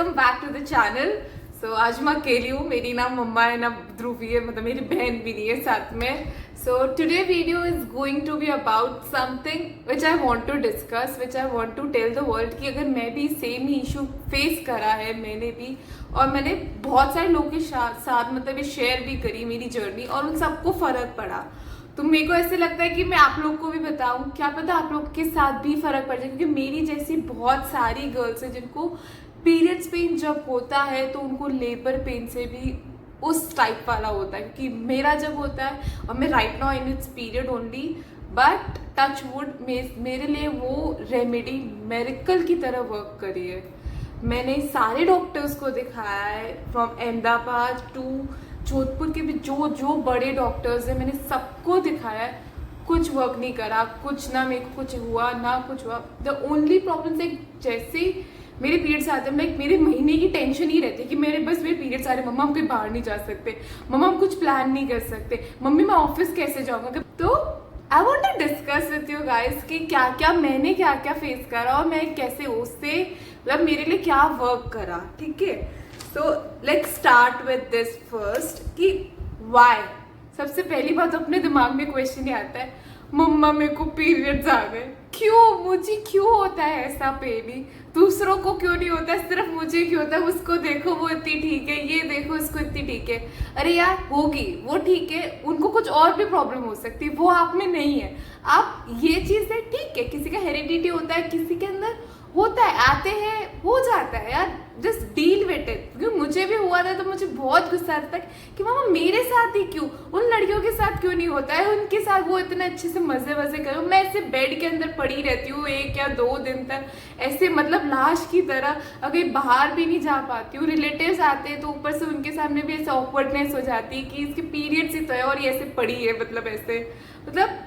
Welcome back to the channel. So आज मैं अकेली हूँ, मेरी ना मम्मा है ना ध्रुवी है, मतलब मेरी बहन भी नहीं है साथ में। So today video is going to be about something which I want to discuss, which I want to tell the world कि अगर मैं भी सेम ही इशू फेस करा है, मैंने भी, और मैंने बहुत सारे लोगों के साथ मतलब ये शेयर भी करी मेरी जर्नी, और उन सबको फर्क पड़ा। तो मेरे को ऐसे लगता है कि मैं आप लोग को भी बताऊं, क्या पता आप लोग के साथ भी फर्क पड़ जाए, क्योंकि मेरी जैसी बहुत सारी गर्ल्स हैं जिनको पीरियड्स पेन जब होता है तो उनको लेबर पेन से भी उस टाइप वाला होता है, क्योंकि मेरा जब होता है, और मैं right now in its period only, but touch wood मेरे लिए वो रेमेडी मेरिकल की तरह वर्क करी है। मैंने सारे डॉक्टर्स को दिखाया है, फ्रॉम अहमदाबाद टू जोधपुर के भी जो बड़े डॉक्टर्स हैं, मैंने सबको दिखाया है, कुछ वर्क नहीं करा, कुछ ना मेरे को कुछ हुआ ना कुछ हुआ। द ओनली प्रॉब्लम है जैसे मेरे पीरियड्स आते हैं, लाइक मेरे महीने की टेंशन ही रहती है कि मेरे पीरियड्स आ रहे, मम्मा हम कहीं बाहर नहीं जा सकते, मम्मा हम कुछ प्लान नहीं कर सकते, मम्मी मैं ऑफिस कैसे जाऊँगा। तो I want to discuss with you guys कि मैंने क्या क्या फेस करा और मैं कैसे उससे मतलब मेरे लिए क्या वर्क करा। ठीक है, so let's start with this first कि वाई। सबसे पहली बात अपने दिमाग में क्वेश्चन ही आता है, मम्मा मेरे को पीरियड्स आ गए, क्यों, मुझे क्यों होता है ऐसा पेन, दूसरों को क्यों नहीं होता है, सिर्फ मुझे क्यों होता है। उसको देखो वो इतनी ठीक है, ये देखो इसको इतनी ठीक है। अरे यार होगी वो ठीक है, उनको कुछ और भी प्रॉब्लम हो सकती है, वो आप में नहीं है। आप ये चीज़ है ठीक है, किसी का हेरिडिटी होता है, किसी के अंदर होता है, आते हैं, हो जाता है यार, जस्ट डील विद इट। क्योंकि मुझे भी हुआ था तो मुझे बहुत गुस्सा आता है कि मामा मेरे साथ ही क्यों, उन लड़कियों के साथ क्यों नहीं होता है, उनके साथ वो इतने अच्छे से मजे वजे करो, मैं ऐसे बेड के अंदर पड़ी रहती हूँ 1 या 2 दिन तक, ऐसे मतलब लाश की तरह, अगर बाहर भी नहीं जा पाती हूँ। रिलेटिव्स आते हैं तो ऊपर से उनके सामने भी ऐसे ऑकवर्डनेस हो जाती है कि इसके पीरियड्स ही तो है और ये ऐसे पड़ी है, मतलब ऐसे, मतलब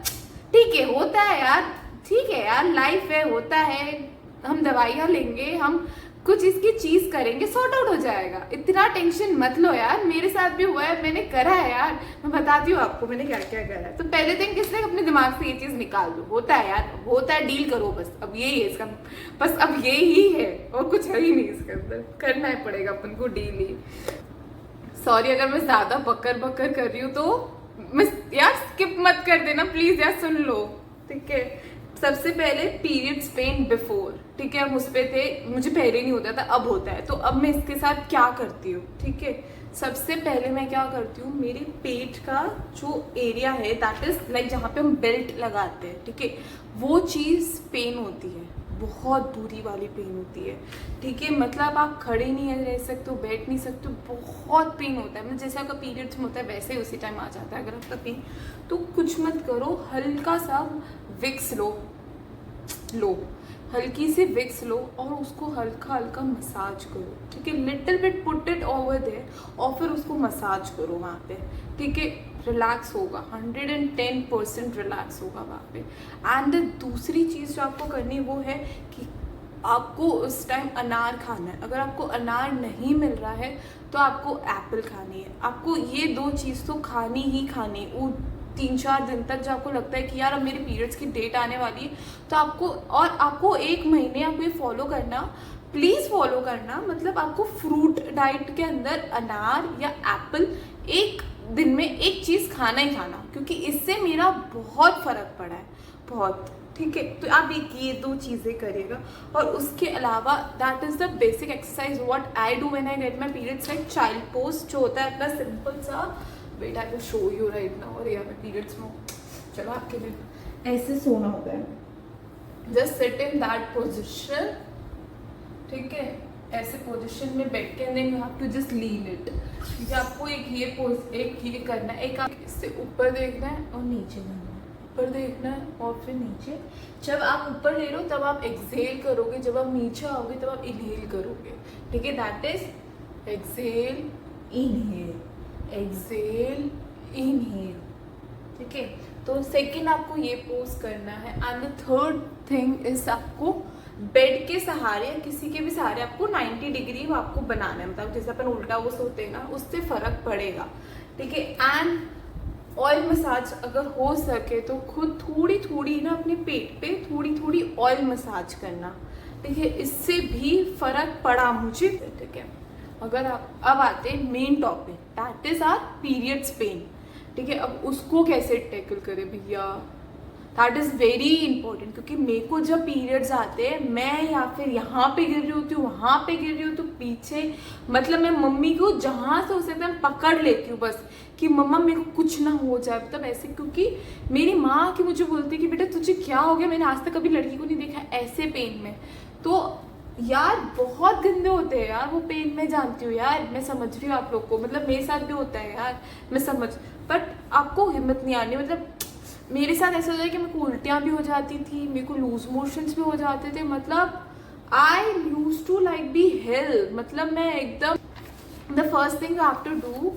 ठीक है होता है यार, ठीक है यार, लाइफ है, होता है, हम दवाइयाँ लेंगे, हम कुछ इसकी चीज करेंगे, सॉर्ट आउट हो जाएगा, इतना टेंशन मत लो यार। मेरे साथ भी हुआ है, मैंने करा है यार, मैं बताती हूँ आपको मैंने क्या क्या करा है। तो पहले दिन किसने अपने दिमाग से ये चीज निकाल दो, होता है यार, होता है, डील करो बस, अब यही है इसका, बस अब ये ही है और कुछ है ही नहीं इसके अंदर, करना ही पड़ेगा अपन को डील ही। सॉरी अगर मैं ज्यादा बकर बकर कर रही हूँ तो मैं यार स्किप मत कर देना प्लीज यार, सुन लो ठीक है। सबसे पहले पीरियड्स पेन बिफोर, ठीक है, हम उस पे थे, मुझे पहले नहीं होता था, अब होता है, तो अब मैं इसके साथ क्या करती हूँ। ठीक है, सबसे पहले मैं क्या करती हूँ, मेरे पेट का जो एरिया है, दैट इज लाइक जहाँ पे हम बेल्ट लगाते हैं, ठीक है, वो चीज़ पेन होती है, बहुत बुरी वाली पेन होती है। ठीक है, मतलब आप खड़े नहीं रह सकते हो, बैठ नहीं सकते हो, बहुत पेन होता है, मतलब जैसे आपका पीरियड्स में होता है वैसे ही उसी टाइम आ जाता है अगर आपका पेन। तो कुछ मत करो, हल्का सा विक्स लो, हल्की सी विक्स लो और उसको हल्का हल्का मसाज करो। ठीक है, little bit put it over there और फिर उसको मसाज करो वहाँ पे। ठीक है, रिलैक्स होगा, 110% रिलैक्स होगा वहाँ पे। एंड दूसरी चीज़ जो आपको करनी वो है कि आपको उस टाइम अनार खाना है। अगर आपको अनार नहीं मिल रहा है तो आपको एप्पल खानी है, आपको ये 2 चीज़ तो खानी ही खानी। वो 3-4 दिन तक जो आपको लगता है कि यार अब मेरे पीरियड्स की डेट आने वाली है, तो आपको 1 महीने आपको ये फॉलो करना, प्लीज़ फॉलो करना, मतलब आपको फ्रूट डाइट के अंदर अनार या एप्पल एक दिन में 1 चीज़ खाना ही खाना, क्योंकि इससे मेरा बहुत फ़र्क पड़ा है, बहुत। ठीक है, तो आप ये 2 चीज़ें करिएगा। और उसके अलावा that is the basic exercise what I do when I get my periods, like child pose जो होता है अपना सिंपल सा, wait I will show you right now. और यहाँ पे पीरियड्स में चलो आपके लिए ऐसे सोना होता है, just sit in that position. ठीक है, ऐसे पोजीशन में बैठ के then you have to just lean it. ठीक है, आपको एक ये करना है, एक आप इससे ऊपर देखना है और नीचे करना है, ऊपर देखना है और फिर नीचे। जब आप ऊपर ले लो तब आप एक्सहेल करोगे, जब आप नीचे आओगे तब आप इनहेल करोगे। ठीक है, that is exhale inhale, exhale inhale. ठीक है, तो सेकेंड आपको ये पोज करना है। And the third thing is आपको बेड के सहारे या किसी के भी सहारे आपको 90 डिग्री आपको बनाना है, मतलब जैसे अपन उल्टा वो सोते हैं ना, उससे फर्क पड़ेगा। ठीक है, एंड ऑयल मसाज अगर हो सके तो खुद थोड़ी थोड़ी ना अपने पेट पे थोड़ी थोड़ी ऑयल मसाज करना। ठीक है, इससे भी फर्क पड़ा मुझे। ठीक है, अगर आप अब आते हैं main topic, that is our periods pain. ठीक है, अब उसको कैसे टैकल करें भैया, दैट इज़ वेरी इंपॉर्टेंट। क्योंकि मेरे को जब पीरियड्स आते हैं, मैं या फिर यहाँ पे गिर रही होती हूँ, वहाँ पे गिर रही हूँ, तो पीछे मतलब मैं मम्मी को जहाँ से हो सकता है पकड़ लेती हूँ बस, कि मम्मा मेरे को कुछ ना हो जाए, मतलब ऐसे। क्योंकि मेरी माँ की मुझे बोलती है कि बेटा तुझे क्या हो गया, मैंने आज तक कभी लड़की को नहीं देखा ऐसे पेन में। तो यार बहुत गंदे होते हैं यार वो पेन, मैं जानती हूँ यार, मैं समझ रही हूँ आप लोग को, मतलब मेरे साथ भी होता है यार, मैं समझ, बट आपको हिम्मत नहीं आनी। मतलब मेरे साथ ऐसा होता है कि मेरे को उल्टियाँ भी हो जाती थी, मेरे को लूज मोशंस भी हो जाते थे, मतलब I used to like be hell, मतलब मैं एकदम, द फर्स्ट थिंग आप टू डू,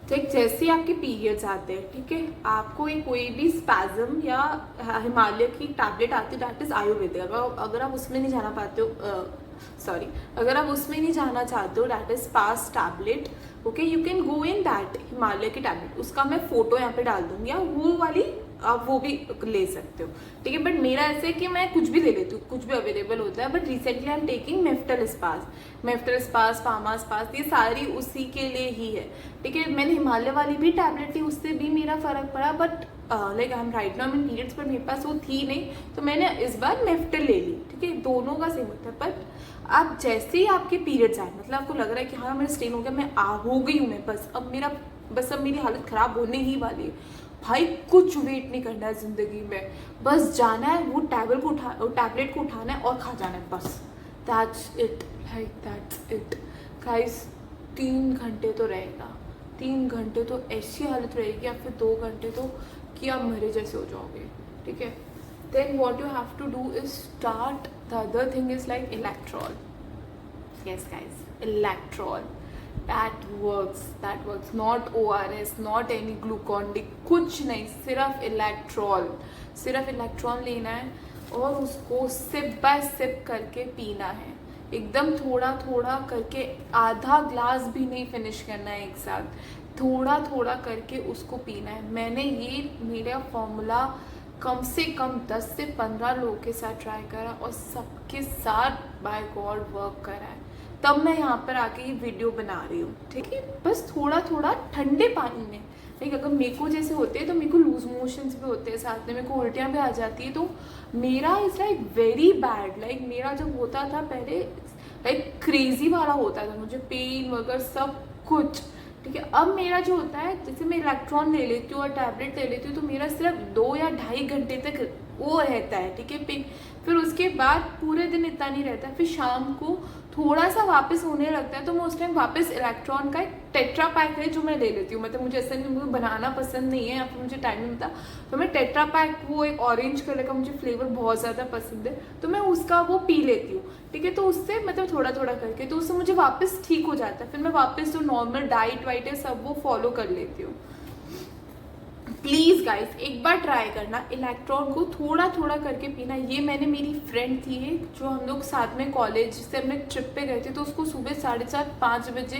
ठीक, जैसे आपके पीरियड्स आते हैं, ठीक है, आपको एक कोई भी स्पैज़म या हिमालय की टैबलेट आती है, दैट इज आयुर्वेदिक। अगर आप उसमें नहीं जाना पाते हो, सॉरी, अगर आप उसमें नहीं जाना चाहते हो, that is pass tablet, okay, you can go in that Himalaya की टैबलेट, उसका मैं फोटो यहाँ पे डाल दूंगी, या वो वाली आप वो भी ले सकते हो। ठीक है, बट मेरा ऐसे है कि मैं कुछ भी ले लेती हूँ, कुछ भी अवेलेबल होता है। But recently I am taking Meftal spas, pharma spas, ये सारी उसी के लिए ही है। ठीक है, मैंने हिमालय वाली भी टैबलेट ली, उससे भी मेरा फर्क पड़ा, but like I am right now in periods, पर मेरे पास वो थी नहीं, तो मैंने इस बार मेफ्टल ले ली। ठीक है, दोनों का सेम होता है। बट आप जैसे ही आपके पीरियड्स आए, मतलब आपको लग रहा है कि हाँ मेरा स्टेन हो गया, मैं हो गई हूँ, मैं बस अब मेरी हालत खराब होने ही वाली है, भाई कुछ वेट नहीं करना है जिंदगी में, बस जाना है, वो टैबलेट को उठाना है और खा जाना है, बस that's it, like that's it guys. 3 घंटे तो रहेगा, 3 घंटे तो ऐसी हालत रहेगी, या फिर 2 घंटे तो कि आप मरे जैसे हो जाओगे। ठीक है, then what you have to do is start, the other thing is like Electral. Yes guys, Electral, that works, not ORS, not any glucon D, कुछ नहीं, सिर्फ इलेक्ट्रॉल लेना है और उसको सिप बाय सिप करके पीना है, एकदम थोड़ा थोड़ा करके, आधा ग्लास भी नहीं फिनिश करना है एक साथ, थोड़ा थोड़ा करके उसको पीना है। मैंने ये मेरा फॉर्मूला कम से कम 10 से 15 लोगों के साथ ट्राई करा और सबके साथ बाय गॉड वर्क करा है, तब मैं यहाँ पर आके ये वीडियो बना रही हूँ। ठीक है, बस थोड़ा थोड़ा ठंडे पानी में, लाइक अगर मेरे को जैसे होते हैं तो मेरे को लूज मोशंस भी होते हैं, साथ में मेरे को उल्टियाँ भी आ जाती है, तो मेरा is like very bad, like मेरा जब होता था पहले लाइक क्रेजी वाला होता था, मुझे पेन वगैरह सब कुछ। ठीक है, अब मेरा जो होता है, जैसे मैं इलेक्ट्रॉन ले लेती हूँ और टैबलेट ले लेती हूँ, तो मेरा सिर्फ 2 या 2.5 घंटे तक वो रहता है। ठीक है, पेन, फिर उसके बाद पूरे दिन इतना नहीं रहता है, फिर शाम को थोड़ा सा वापस होने लगता है, तो मैं उस टाइम वापस इलेक्ट्रॉन का एक टेट्रा पैक है जो मैं ले लेती हूँ, मतलब मुझे ऐसा नहीं, मुझे बनाना पसंद नहीं है या फिर मुझे टाइम नहीं मिलता, तो मैं टेट्रा पैक, वो एक ऑरेंज कलर का मुझे फ्लेवर बहुत ज़्यादा पसंद है, तो मैं उसका वो पी लेती हूँ। ठीक है, तो उससे मतलब थोड़ा थोड़ा करके, तो उससे मुझे वापस ठीक हो जाता है, फिर मैं वापस जो नॉर्मल डाइट वाइट है सब वो फॉलो कर लेती हूँ। प्लीज़ गाइस एक बार ट्राई करना, इलेक्ट्रॉन को थोड़ा थोड़ा करके पीना। ये मैंने, मेरी फ्रेंड थी जो हम लोग साथ में कॉलेज से हमने ट्रिप पे गए थे, तो उसको सुबह 4:30-5 बजे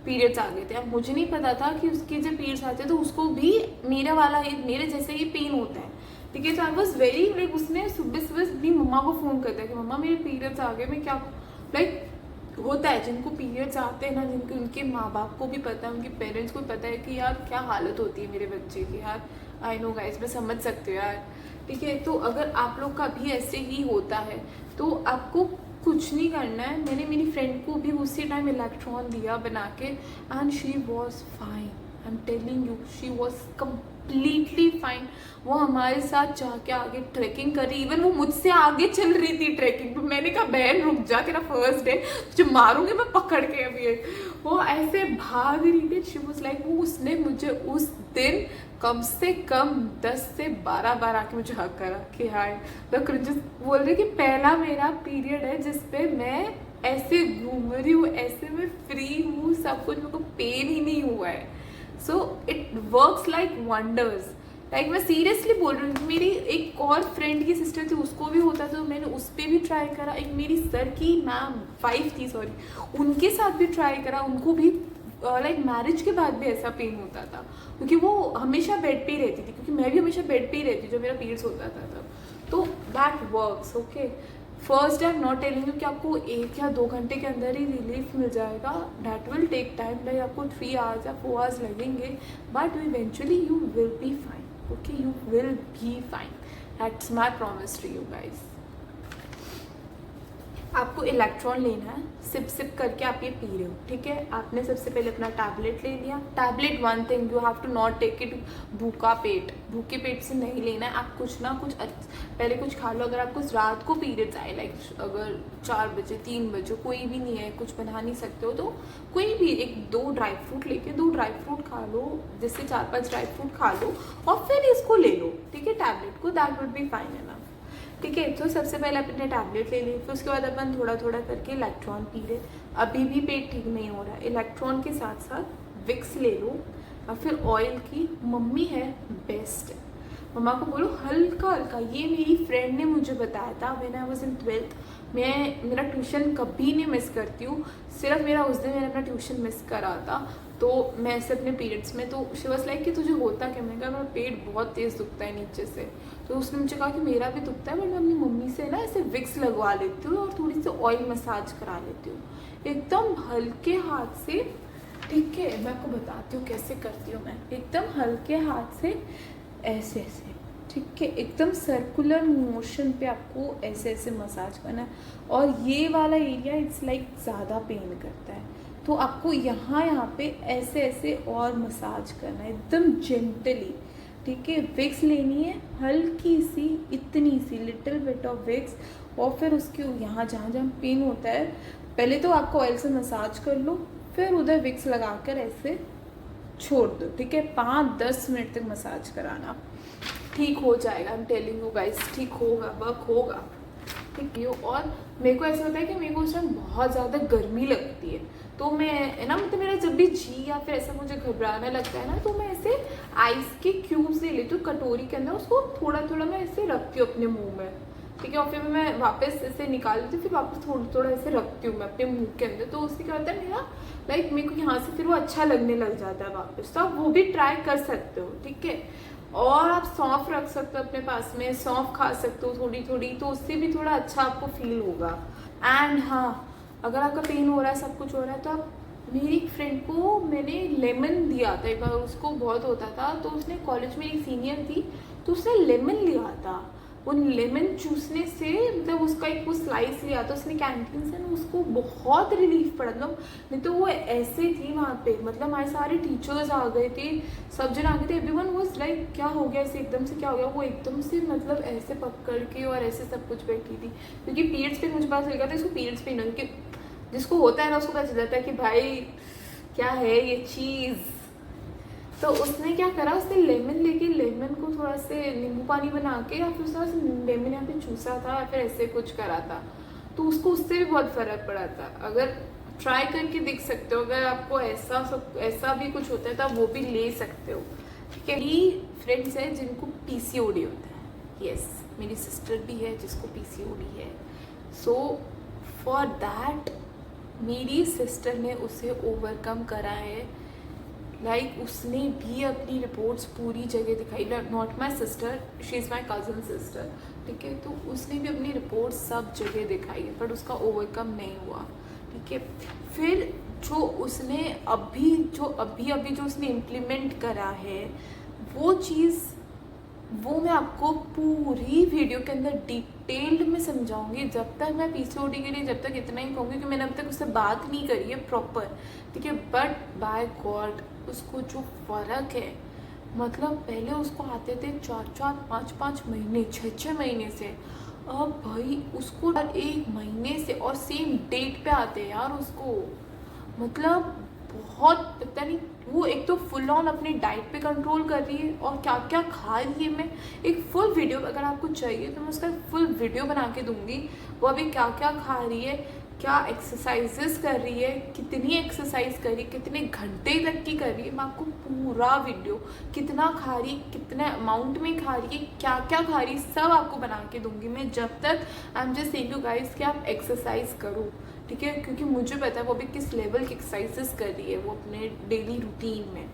पीरियड्स आ गए थे। अब मुझे नहीं पता था कि उसके जब पीरियड्स आते हैं तो उसको भी मेरे जैसे ही पेन होता है। ठीक है, तो आई वॉज वेरी लाइक, उसने सुबह सुबह भी मम्मा को फ़ोन कर दिया कि मम्मा मेरे पीरियड्स आ गए, मैं क्या, लाइक होता है जिनको पीरियड्स आते हैं ना, जिनके उनके माँ बाप को भी पता है, उनके पेरेंट्स को भी पता है कि यार क्या हालत होती है मेरे बच्चे की, यार आई नो गाइस, मैं समझ सकती हूँ यार। ठीक है, तो अगर आप लोग का भी ऐसे ही होता है तो आपको कुछ नहीं करना है। मैंने मेरी फ्रेंड को भी उसी टाइम इलेक्ट्रॉन दिया बना के, and she was fine, I am telling you, she was completely fine. वो हमारे साथ जाके आगे ट्रैकिंग कर रही, इवन वो मुझसे आगे चल रही थी ट्रैकिंग पे। मैंने कहा बहन रुक जा, तेरा फर्स्ट डे, तुझे मारूंगी मैं पकड़ के अभी। वो ऐसे भाग रही थी, शी वाज लाइक, वो उसने मुझे उस दिन कम से कम 10 से 12 बार आके मुझे हक करा कि हाय, बोल रही कि पहला मेरा पीरियड है जिसपे मैं ऐसे घूम रही हूँ, ऐसे मैं फ्री हूँ, सब कुछ, मेरे को पेन ही नहीं हुआ है। So it works like wonders, like मैं सीरियसली बोल रही हूँ। मेरी एक और फ्रेंड की सिस्टर थी, उसको भी होता था, तो मैंने उस पर भी ट्राई करा। एक मेरी सर की मैम 5 थी, सॉरी, उनके साथ भी ट्राई करा, उनको भी लाइक मैरिज के बाद भी ऐसा पेन होता था, क्योंकि वो हमेशा बेड पे ही रहती थी, क्योंकि मैं भी हमेशा बेड पे ही रहती जब मेरा पीरियड्स होता था तब। तो that works, okay. First I am not telling you कि आपको 1 या 2 घंटे के अंदर ही रिलीफ मिल जाएगा. That will take time, like आपको 3 आवर्स या 4 आवर्स लगेंगे, but eventually you will be fine. Okay, you will be fine. That's my promise to you guys. आपको इलेक्ट्रॉन लेना है, सिप सिप करके आप ये पी रहे हो, ठीक है. आपने सबसे पहले अपना टैबलेट ले लिया. Tablet one thing, you have to not take it भूखे पेट से नहीं लेना है. आप कुछ ना कुछ पहले कुछ खा लो. अगर आपको रात को पीरियड्स आए, लाइक अगर 4 बजे 3 बजे कोई भी नहीं है, कुछ बना नहीं सकते हो, तो कोई भी 1-2 ड्राई फ्रूट लेके 2 ड्राई फ्रूट खा लो, जिससे 4-5 ड्राई फ्रूट खा लो और फिर इसको ले लो, ठीक है, टैबलेट को. That would be fine enough, ठीक है. तो सबसे पहले अपने टैबलेट ले ली, फिर उसके बाद अपन थोड़ा थोड़ा करके इलेक्ट्रॉन पी रहे. अभी भी पेट ठीक नहीं हो रहा है, इलेक्ट्रॉन के साथ साथ विक्स ले लो और फिर ऑयल की. मम्मी है बेस्ट है, मम्मा को बोलो हल्का हल्का. ये मेरी फ्रेंड ने मुझे बताया था when I was in 12th. मैं मेरा ट्यूशन कभी नहीं मिस करती हूँ, सिर्फ मेरा उस दिन मैंने अपना ट्यूशन मिस करा था. तो मैं ऐसे अपने पीरियड्स में, तो शी वाज लाइक कि तुझे होता क्या. मैंने कहा मेरा पेट बहुत तेज़ दुखता है नीचे से. तो उसने मुझे कहा कि मेरा भी दुखता है, बट मैं अपनी मम्मी से ना ऐसे विक्स लगवा लेती हूँ और थोड़ी सी ऑयल मसाज करा लेती हूँ एकदम हल्के हाथ से, ठीक है. मैं आपको बताती हूँ कैसे करती हूँ मैं. एकदम हल्के हाथ से ऐसे ऐसे, ठीक है, एकदम सर्कुलर मोशन पे आपको ऐसे ऐसे मसाज करना है. और ये वाला एरिया इट्स लाइक ज़्यादा पेन करता है, तो आपको यहाँ पे ऐसे ऐसे और मसाज करना है एकदम जेंटली, ठीक है. विक्स लेनी है हल्की सी, इतनी सी लिटिल बिट ऑफ विक्स. और फिर उसके यहाँ जहाँ जहाँ पेन होता है, पहले तो आपको ऑयल से मसाज कर लो, फिर उधर विक्स लगाकर ऐसे छोड़ दो, ठीक है. 5-10 मिनट तक मसाज कराना, ठीक हो जाएगा. I am telling you guys, ठीक होगा, वर्क होगा, ठीक है. और मेरे को ऐसा होता है कि मेरे को उस टाइम बहुत ज़्यादा गर्मी लगती है, तो मैं ना, मतलब मेरा जब भी जी या फिर ऐसा मुझे घबराने लगता है ना, तो मैं ऐसे आइस के क्यूब्स ले लेती हूँ कटोरी के अंदर, उसको थोड़ा थोड़ा मैं ऐसे रखती हूँ अपने मुंह में, ठीक है. और फिर मैं वापस ऐसे निकाल लेती हूँ, फिर वापस थोड़ा थोड़ा ऐसे रखती हूँ मैं अपने मुंह के अंदर. तो उससे क्या होता है, मेरा लाइक मेरे को यहाँ से फिर वो अच्छा लगने लग जाता है वापस. तो आप वो भी ट्राई कर सकते हो, ठीक है. और आप सौंफ रख सकते हो अपने पास में, सौंफ खा सकते हो थोड़ी थोड़ी, तो उससे भी थोड़ा अच्छा आपको फील होगा. एंड हाँ, अगर आपका पेन हो रहा है, सब कुछ हो रहा है, तो आप, मेरी एक फ्रेंड को मैंने लेमन दिया था एक बार, उसको बहुत होता था, तो उसने कॉलेज में एक सीनियर थी, तो उसने लेमन लिया था. वो लेमन चूसने से, मतलब उसका एक वो स्लाइस लिया था उसने कैंटीन से, उसको बहुत रिलीफ पड़ा. मतलब नहीं तो वो ऐसे थी वहाँ पे, मतलब हमारे सारे टीचर्स आ गए थे, सब जन आ गए थे. एवरीवन वाज लाइक क्या हो गया ऐसे, एकदम से क्या हो गया. वो एकदम से मतलब ऐसे पकड़ के और ऐसे सब कुछ बैठी थी, क्योंकि पीरियड्स पे मुझे पता चल गया था इसको पीरियड्स पे नहीं, क्योंकि जिसको होता है ना उसको पता चल जाता है कि भाई क्या है ये चीज़. तो उसने क्या करा, उसने लेमन लेके लेमन को थोड़ा से नींबू पानी बना के, या फिर उसने लेमन यहाँ पे चूसा था, या फिर ऐसे कुछ करा था, तो उसको उससे भी बहुत फ़र्क पड़ा था. अगर ट्राई करके देख सकते हो, अगर आपको ऐसा भी कुछ होता है तो आप वो भी ले सकते हो, ठीक है. मेरी फ्रेंड्स हैं जिनको PCOD होता है. यस, मेरी सिस्टर भी है जिसको PCOD है. सो फॉर दैट मेरी सिस्टर ने उसे ओवरकम करा है. लाइक उसने भी अपनी रिपोर्ट्स पूरी जगह दिखाई. Not my sister, she is my cousin sister, ठीक है. तो उसने भी अपनी रिपोर्ट्स सब जगह दिखाई है, बट उसका ओवरकम नहीं हुआ, ठीक है. फिर जो उसने अभी जो उसने इम्प्लीमेंट करा है, वो चीज़, वो मैं आपको पूरी वीडियो के अंदर डिटेल्ड में समझाऊंगी. जब तक मैं PCOD के लिए, जब तक इतना ही कहूँगी कि मैंने अब तक उससे बात नहीं करी है प्रॉपर, ठीक है. बट बाय गॉड उसको जो फ़र्क है, मतलब पहले उसको आते थे 4-4, 5-5 महीने, 6-6 महीने से, अब भाई उसको 1 महीने से, और सेम डेट पे आते हैं यार उसको. मतलब बहुत, पता नहीं, वो एक तो फुल ऑन अपनी डाइट पे कंट्रोल कर रही है, और क्या क्या खा रही है. मैं एक फुल वीडियो, अगर आपको चाहिए तो मैं उसका फुल वीडियो बना के दूंगी. वो अभी क्या क्या खा रही है, क्या एक्सरसाइजेस कर रही है, कितनी एक्सरसाइज कर रही है, कितने घंटे तक की कर रही है, मैं आपको पूरा वीडियो, कितना खा रही है, कितने अमाउंट में खा रही है, क्या क्या खा रही है, सब आपको बना के दूंगी मैं. जब तक I am just saying you guys कि आप एक्सरसाइज करो, ठीक है. क्योंकि मुझे पता है वो अभी किस लेवल की एक्सरसाइजेस कर रही है वो अपने डेली रूटीन में,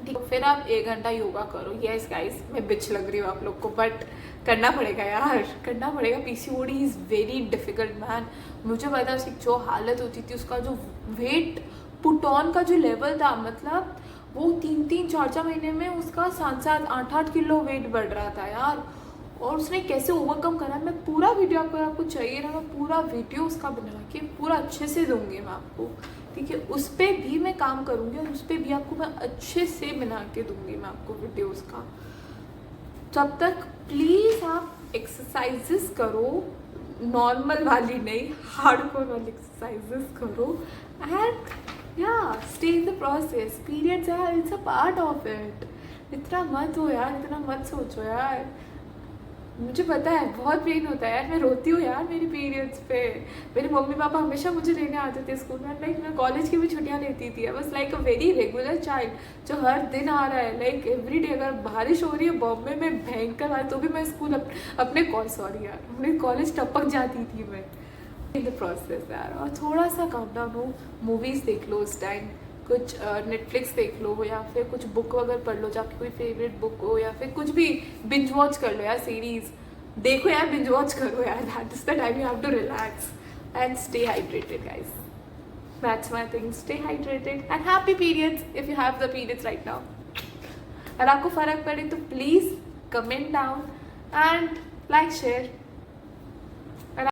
ठीक है. फिर आप 1 घंटा योगा करो. यस गाइस, मैं बिच लग रही हूँ आप लोग को, बट करना पड़ेगा यार, करना पड़ेगा। PCOD is very difficult man. मुझे पता है उसकी जो हालत होती थी, उसका जो वेट पुट ऑन का जो लेवल था, मतलब वो 3-4 महीने में उसका 7-8 किलो वेट बढ़ रहा था यार। और उसने कैसे ओवरकम करा, मैं पूरा वीडियो आपको चाहिए ना, मैं पूरा वीडियो उसका बना के पूरा अच्छे से दूंगी मैं आपको, ठीक है। उस पर भी मैं काम करूँगी और उस पर भी आपको मैं अच्छे से बना के दूंगी मैं आपको वीडियो उसका। तब तक प्लीज़ आप एक्सरसाइजेस करो, नॉर्मल वाली नहीं, हार्डकोर वाली एक्सरसाइजेस करो, एंड या stay in the process. Periods यार, it's a part of it. इतना मत हो यार, इतना मत सोचो यार। मुझे पता है बहुत पेन होता है यार, मैं रोती हूँ यार मेरी पीरियड्स पे। मेरे मम्मी पापा हमेशा मुझे लेने आते थे स्कूल में, लाइक मैं कॉलेज की भी छुट्टियाँ लेती थी। I was like a very regular child जो हर दिन आ रहा है, लाइक एवरी डे। अगर बारिश हो रही है बॉम्बे में भयंकर बारिश, तो भी मैं स्कूल अपने कॉलेज टपक जाती थी मैं इन द प्रोसेस यार। और थोड़ा सा काम डाउन हो, मूवीज़ देख लो उस टाइम, कुछ नेटफ्लिक्स देख लो, या फिर कुछ बुक वगैरह पढ़ लो जो आपकी कोई फेवरेट बुक हो, या फिर कुछ भी बिंज वॉच कर लो यार, सीरीज देखो यार, बिंज वॉच करो यार। That is the time you have to relax and stay hydrated guys. That's my thing, stay hydrated and happy periods if you have the periods right now. अगर आपको फ़र्क पड़े तो please comment down and like share.